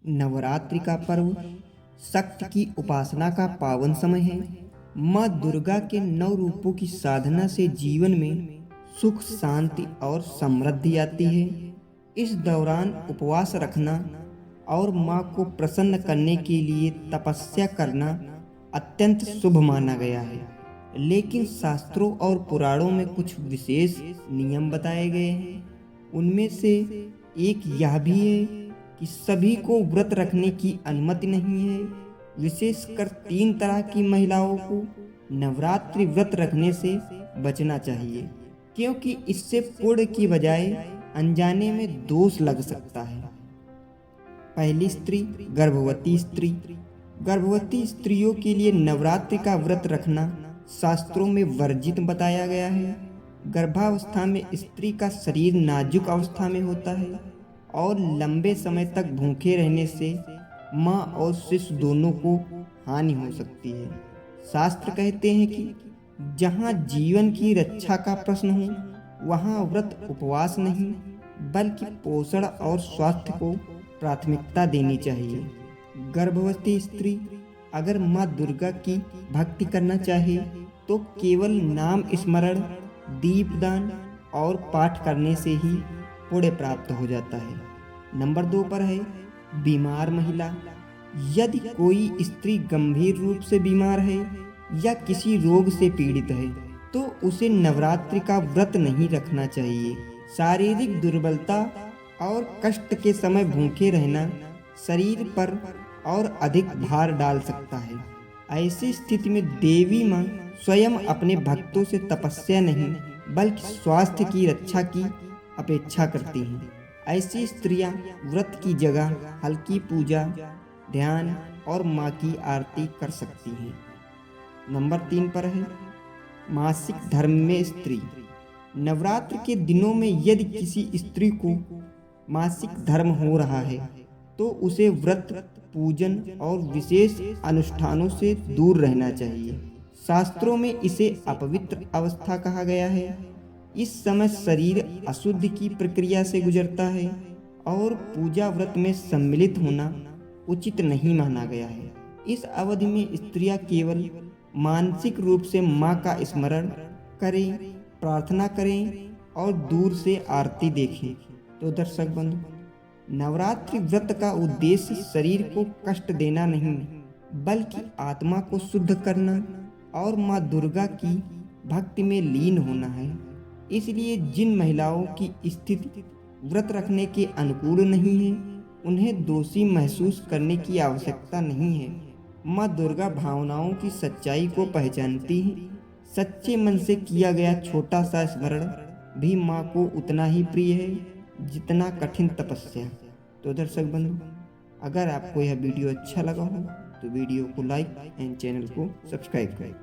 नवरात्रि का पर्व शक्ति की उपासना का पावन समय है। माँ दुर्गा के 9 रूपों की साधना से जीवन में सुख, शांति और समृद्धि आती है। इस दौरान उपवास रखना और माँ को प्रसन्न करने के लिए तपस्या करना अत्यंत शुभ माना गया है। लेकिन शास्त्रों और पुराणों में कुछ विशेष नियम बताए गए हैं। उनमें से एक यह भी है कि सभी को व्रत रखने की अनुमति नहीं है। विशेषकर 3 तरह की महिलाओं को नवरात्रि व्रत रखने से बचना चाहिए, क्योंकि इससे पुण्य की बजाय अनजाने में दोष लग सकता है। पहली स्त्री, गर्भवती स्त्री। गर्भवती स्त्रियों के लिए नवरात्रि का व्रत रखना शास्त्रों में वर्जित बताया गया है। गर्भावस्था में स्त्री का शरीर नाजुक अवस्था में होता है और लंबे समय तक भूखे रहने से माँ और शिशु दोनों को हानि हो सकती है। शास्त्र कहते हैं कि जहाँ जीवन की रक्षा का प्रश्न हो वहाँ व्रत उपवास नहीं बल्कि पोषण और स्वास्थ्य को प्राथमिकता देनी चाहिए। गर्भवती स्त्री अगर माँ दुर्गा की भक्ति करना चाहे तो केवल नाम स्मरण, दीपदान और पाठ करने से ही पुण्य प्राप्त हो जाता है। नंबर 2 पर है बीमार महिला। यदि कोई स्त्री गंभीर रूप से बीमार है या किसी रोग से पीड़ित है तो उसे नवरात्रि का व्रत नहीं रखना चाहिए। शारीरिक दुर्बलता और कष्ट के समय भूखे रहना शरीर पर और अधिक भार डाल सकता है। ऐसी स्थिति में देवी माँ स्वयं अपने भक्तों से तपस्या नहीं बल्कि स्वास्थ्य की रक्षा की अपेक्षा करती हैं। ऐसी स्त्रियां व्रत की जगह हल्की पूजा, ध्यान और माँ की आरती कर सकती हैं। नंबर 3 पर है मासिक धर्म में स्त्री। नवरात्र के दिनों में यदि किसी स्त्री को मासिक धर्म हो रहा है तो उसे व्रत, पूजन और विशेष अनुष्ठानों से दूर रहना चाहिए। शास्त्रों में इसे अपवित्र अवस्था कहा गया है। इस समय शरीर अशुद्धि की प्रक्रिया से गुजरता है और पूजा व्रत में सम्मिलित होना उचित नहीं माना गया है। इस अवधि में स्त्रियां केवल मानसिक रूप से माँ का स्मरण करें, प्रार्थना करें और दूर से आरती देखें। तो दर्शक बंधु, नवरात्रि व्रत का उद्देश्य शरीर को कष्ट देना नहीं बल्कि आत्मा को शुद्ध करना और माँ दुर्गा की भक्ति में लीन होना है। इसलिए जिन महिलाओं की स्थिति व्रत रखने के अनुकूल नहीं है उन्हें दोषी महसूस करने की आवश्यकता नहीं है। माँ दुर्गा भावनाओं की सच्चाई को पहचानती है। सच्चे मन से किया गया छोटा सा स्मरण भी माँ को उतना ही प्रिय है जितना कठिन तपस्या। तो दर्शक बंधु, अगर आपको यह वीडियो अच्छा लगा हो तो वीडियो को लाइक एंड चैनल को सब्सक्राइब करें।